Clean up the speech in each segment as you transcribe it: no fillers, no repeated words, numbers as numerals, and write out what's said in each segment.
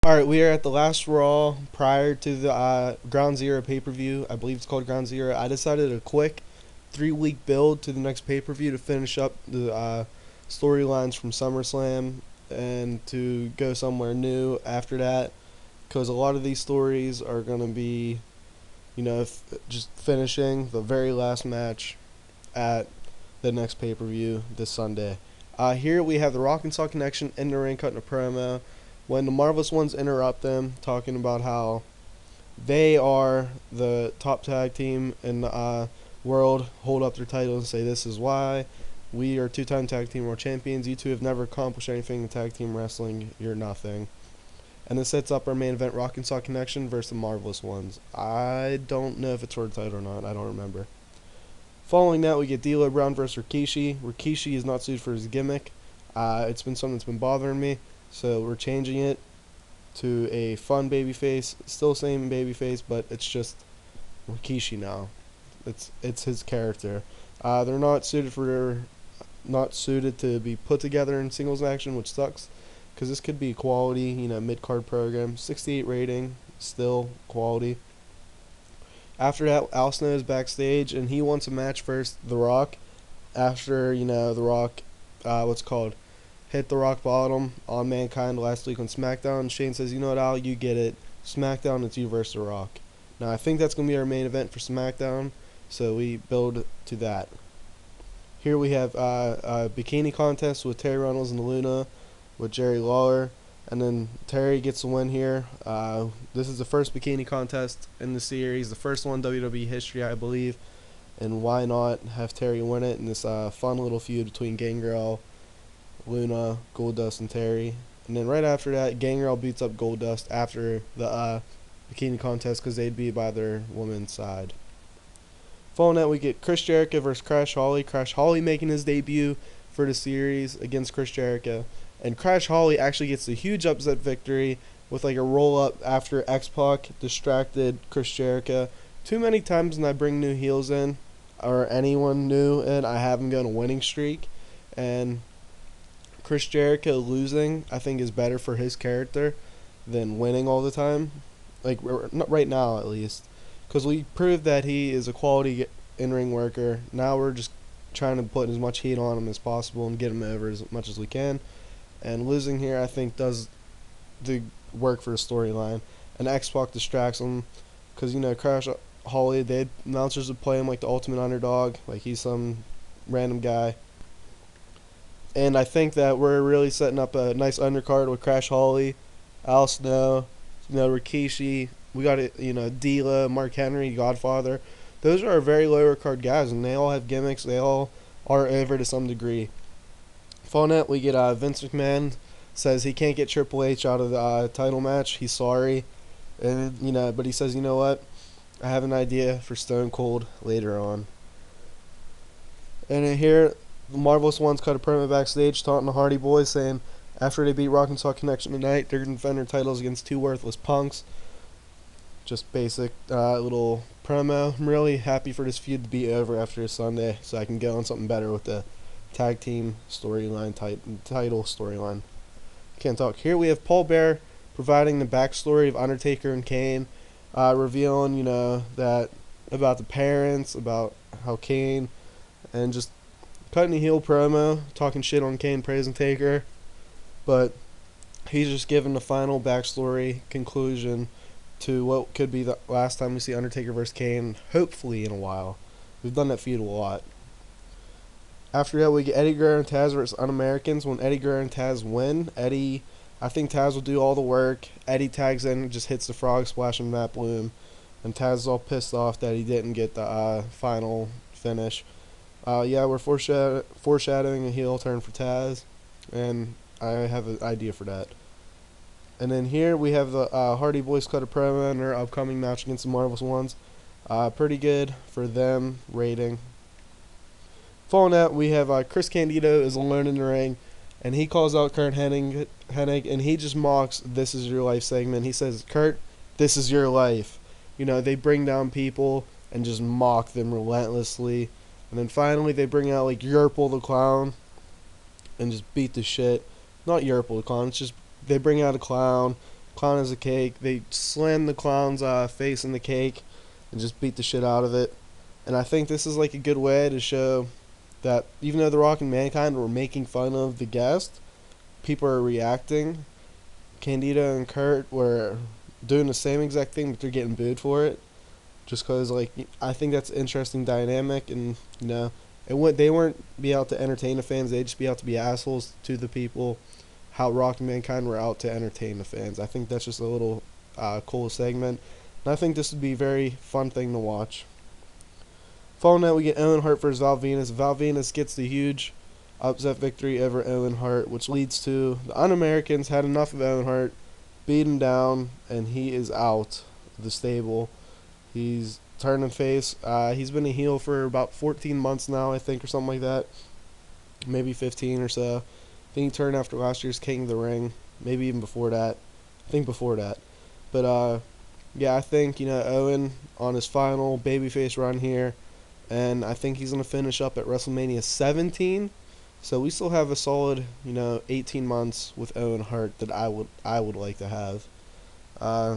Alright, we are at the last Raw prior to the Ground Zero pay-per-view. I believe it's called Ground Zero. I decided a quick 3-week build to the next pay-per-view to finish up the storylines from SummerSlam and to go somewhere new after that. Because a lot of these stories are going to be, just finishing the very last match at the next pay-per-view this Sunday. Here we have the Rock and Sock Connection in the ring cutting a promo when the Marvelous Ones interrupt them, talking about how they are the top tag team in the world, hold up their titles and say, "This is why. We are two-time tag team world champions. You two have never accomplished anything in tag team wrestling. You're nothing." And this sets up our main event, Rock and Sock Connection versus the Marvelous Ones. I don't know if it's for the title or not. I don't remember. Following that, we get D'Lo Brown versus Rikishi. Rikishi is not suited for his gimmick. It's been something that's been bothering me. So we're changing it to a fun babyface, still same babyface, but it's just Rikishi now. It's his character. They're not suited to be put together in singles action, which sucks, because this could be quality, mid card program. 68 rating, still quality. After that, Al Snow is backstage and he wants a match versus The Rock. After The Rock, hit the rock bottom on Mankind last week on SmackDown. Shane says, "You know what, Al, you get it. SmackDown, it's you versus The Rock." Now, I think that's going to be our main event for SmackDown, so we build to that. Here we have a Bikini Contest with Terry Runnels and Luna with Jerry Lawler, and then Terry gets the win here. This is the first Bikini Contest in the series, the first one in WWE history, I believe, and why not have Terry win it in this fun little feud between Gangrel, Luna, Goldust, and Terry. And then right after that, Gangrel beats up Goldust after the Bikini Contest because they'd be by their woman's side. Following that, we get Chris Jericho versus Crash Holly. Crash Holly making his debut for the series against Chris Jericho. And Crash Holly actually gets a huge upset victory with like a roll-up after X-Pac distracted Chris Jericho. Too many times when I bring new heels in, or anyone new in, I have them go on a winning streak. And Chris Jericho losing, I think, is better for his character than winning all the time. Like, not right now, at least. Because we proved that he is a quality in-ring worker. Now we're just trying to put as much heat on him as possible and get him over as much as we can. And losing here, I think, does the work for the storyline. And X-Pac distracts him. Because, Crash Holly, the announcers would play him like the ultimate underdog. Like he's some random guy. And I think that we're really setting up a nice undercard with Crash Holly, Al Snow, Rikishi. We got D'Lo, Mark Henry, Godfather. Those are very lower card guys, and they all have gimmicks. They all are over to some degree. Following that, we get Vince McMahon says he can't get Triple H out of the title match. He's sorry, and but he says, "You know what? I have an idea for Stone Cold later on." And in here, the Marvelous Ones cut a promo backstage taunting the Hardy Boys, saying after they beat Rock and Sock Connection tonight, they're going to defend their titles against two worthless punks. Just basic little promo. I'm really happy for this feud to be over after this Sunday, so I can go on something better with the tag team storyline, title storyline. Can't talk. Here we have Paul Bearer providing the backstory of Undertaker and Kane, revealing, that about the parents, about how Kane, and just cutting a heel promo, talking shit on Kane, praising Taker, but he's just giving the final backstory conclusion to what could be the last time we see Undertaker versus Kane, hopefully in a while. We've done that feud a lot. After that, we get Eddie Guerrero and Taz versus Un-Americans. When Eddie Guerrero and Taz win, I think Taz will do all the work. Eddie tags in, just hits the frog splash and Matt Bloom, and Taz is all pissed off that he didn't get the final finish. We're foreshadowing a heel turn for Taz, and I have an idea for that. And then here we have the Hardy Boys cut a promo in their upcoming match against the Marvelous Ones. Pretty good for them rating. Following that, we have Chris Candido is alone in the ring, and he calls out Kurt Hennig, and he just mocks "This Is Your Life" segment. He says, "Kurt, this is your life." They bring down people and just mock them relentlessly. And then finally they bring out like Yerpel the Clown and just beat the shit. Not Yerpel the Clown, it's just they bring out a clown Clown is a cake. They slammed the clown's face in the cake and just beat the shit out of it. And I think this is like a good way to show that even though The Rock and Mankind were making fun of the guest, people are reacting. Candido and Kurt were doing the same exact thing, but they're getting booed for it. Just because, like, I think that's an interesting dynamic, and they weren't be out to entertain the fans; they just be out to be assholes to the people. How Rock and Mankind were out to entertain the fans. I think that's just a little cool segment, and I think this would be a very fun thing to watch. Following that, we get Owen Hart versus Val Venus. Val Venus gets the huge upset victory over Owen Hart, which leads to the Un-Americans had enough of Owen Hart, beat him down, and he is out of the stable. He's turning face. He's been a heel for about 14 months now, I think, or something like that. Maybe 15 or so. I think he turned after last year's King of the Ring. Maybe even before that. I think before that. But, yeah, I think, Owen on his final babyface run here. And I think he's going to finish up at WrestleMania 17. So we still have a solid, 18 months with Owen Hart that I would like to have.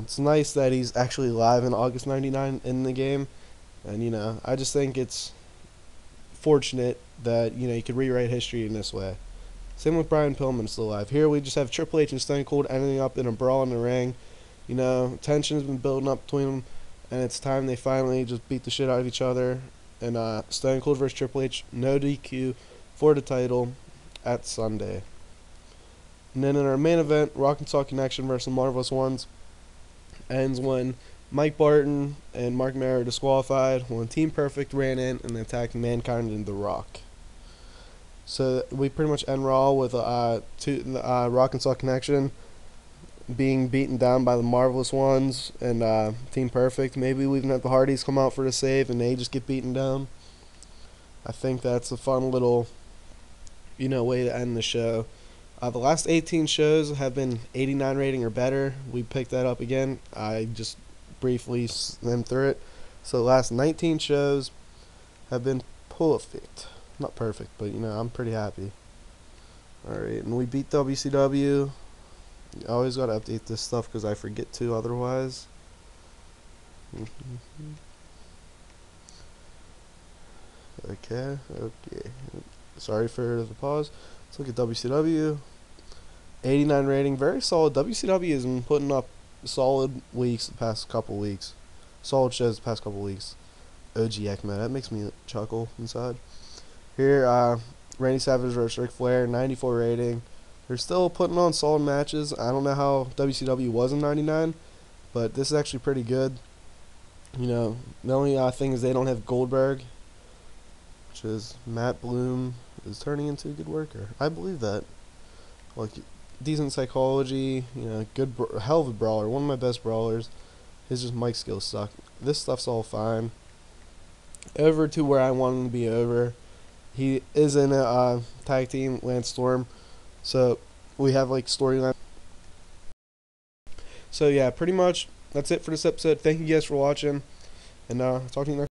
It's nice that he's actually live in August 99 in the game. And, I just think it's fortunate that, you could rewrite history in this way. Same with Brian Pillman still alive. Here we just have Triple H and Stone Cold ending up in a brawl in the ring. Tension's been building up between them. And it's time they finally just beat the shit out of each other. And Stone Cold versus Triple H, no DQ for the title at Sunday. And then in our main event, Rock and Talk Connection versus Marvelous Ones ends when Mike Barton and Mark Mayer are disqualified when Team Perfect ran in and attacked Mankind and The Rock. So we pretty much end Raw with Rock and Talk Connection being beaten down by the Marvelous Ones and Team Perfect. Maybe we even have the Hardys come out for the save and they just get beaten down. I think that's a fun little, way to end the show. The last 18 shows have been 89 rating or better. We picked that up again. I just briefly skimmed through it. So the last 19 shows have been perfect. Not perfect, but, I'm pretty happy. Alright, and we beat WCW. I always got to update this stuff because I forget to otherwise. Okay. Sorry for the pause. Let's look at WCW. 89 rating, very solid. WCW has been putting up solid weeks the past couple weeks. Solid shows the past couple weeks. OG Ekman, that makes me chuckle inside. Here, Randy Savage versus Ric Flair, 94 rating. They're still putting on solid matches. I don't know how WCW was in 99, but this is actually pretty good. The only thing is they don't have Goldberg, which is Matt Bloom is turning into a good worker. I believe that. Like, decent psychology, good, hell of a brawler, one of my best brawlers. His just mic skills suck. This stuff's all fine. Over to where I want him to be over. He is in a tag team, Lance Storm. So we have like storyline. So yeah, pretty much that's it for this episode. Thank you guys for watching, and talk to you next.